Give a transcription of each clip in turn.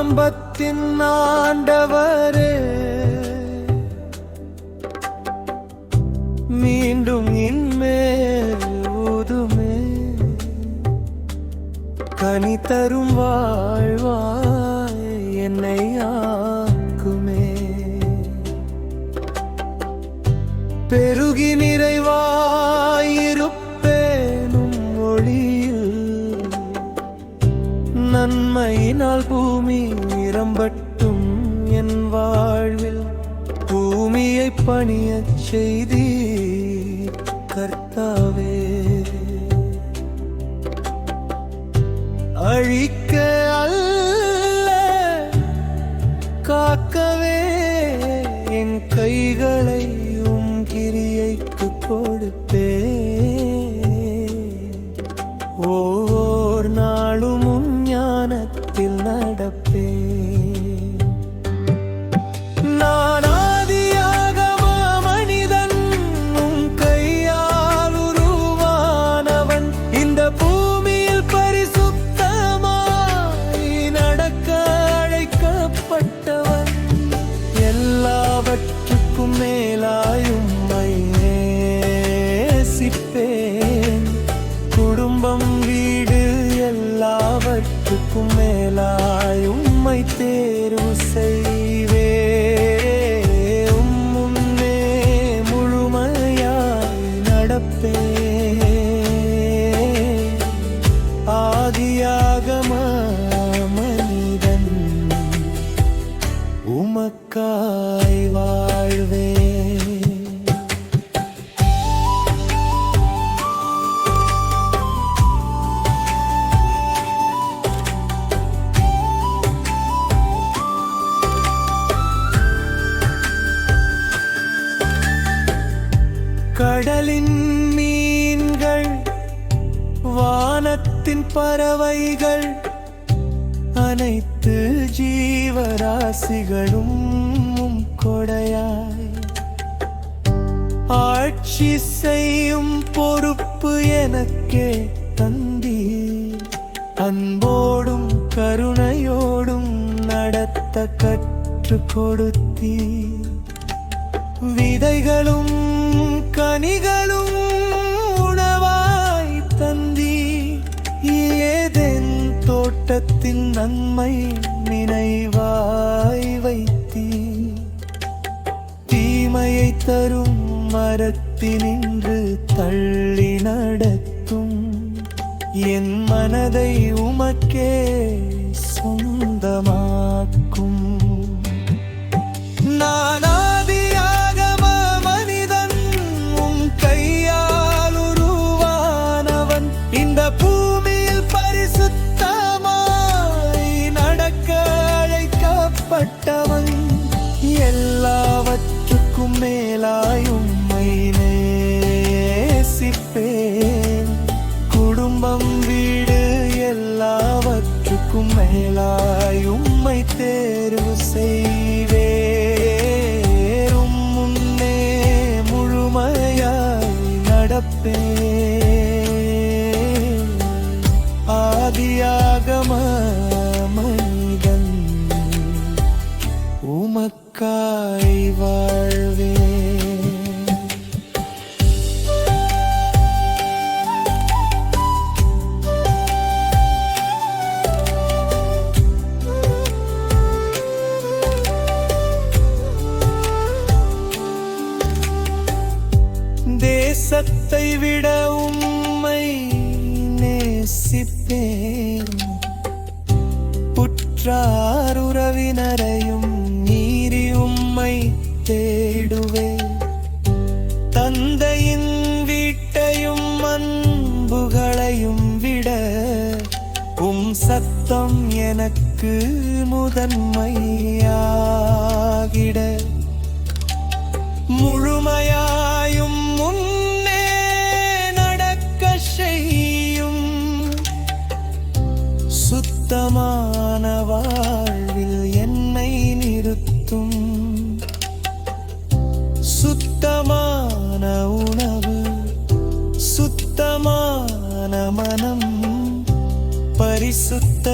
ஆரம்பத்தின் ஆண்டவரே, மீண்டும் இன்மேல் ஊதுமே, கனி தரும் வாழ்வாய் என்னை ஆக்குமே. பெருகி நிறைவாயிருப்பேனும் ஒளியில், நன்மையினால் பூமி நிரம்பட்டும் என் வாழ்வில். பூமியை பணியச் செய்தீர் கர்த்தாவே, அழிக்க அல்ல காக்கவே என் கைகளை உம் கிரியைக்கு கொடுப்பேன். ஒவ்வொரு நாளும் உம் ஞானத்தில் நடப்பேன். நான் ஆதியாகம மனிதன், உம் கையால் உருவானவன். இந்த பூமியில் பரிசுத்தமாய் நடக்க அழைக்கப்பட்டவன். எல்லாவற்றுக்கும் மேலாய் உம்மை நேசிப்பேன். குடும்பம் வீடு எல்லாவற்றுக்கும் மேலாய் உம்மை தேர்வு செய்வேன். முன்னே முழுமையாய் நடப்பேன். ஆதியாகம மனிதன், உமக்காய் வாழ்வேன். கடலின் மீன்கள், வானத்தின் பறவைகள், அனைத்து ஜீவராசிகளும் கொடையாய் ஆட்சி செய்யும் பொறுப்பு எனக்கே தந்தீர். அன்போடும் கருணையோடும் நடத்த கற்றுக் கொடுத்தீர். விதைகளும் கனிகளும் உணவாய் தந்தீர். ஏதேன் தோட்டத்தின் நன்மை நினைவாய் வைத்தீர். தீமையை தரும் மரத்தினின்று தள்ளி நடத்தும் என் மனதை உமக்கே சொந்தமாக்கும். நான் ஆதியாகம மனிதன், உம் கையால் உருவானவன். இந்த பூமியில் பரிசுத்தமாய் நடக்க அழைக்கப்பட்டவன். எல்லாவற்றுக்கும் மேலாய் உம்மை நேசிப்பேன். குடும்பம் வீடு எல்லாவற்றுக்கும் மேலாய் உம்மை தேர்வு செய்வேன். முன்னே முழுமையாய் நடப்பேன். ஆதியாகம மனிதன், உமக்காய் வாழ்வேன். தேசத்தை விட உம்மை நேசிப்பேன். உற்றார் உறவினரையும் மீறி உம்மை தேடுவேன். தந்தையின் வீட்டையும் அன்புகளையும் விட உம் சத்தம் எனக்கு முதன்மையாகிட. முழுமையாயும் முன்னே நடக்க செய்யும். சுத்தமான வாழ்வில் என்னை நிறுத்தும். சுத்தமான உணவு, சுத்தமான மனம், பரிசுத்த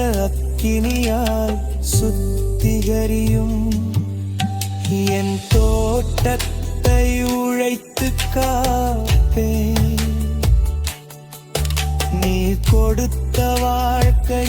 அக்கினியால் சுத்திகரியும். என் தோட்டத்தை உழைத்து காப்பேன். நீ கொடுத்த வாழ்க்கை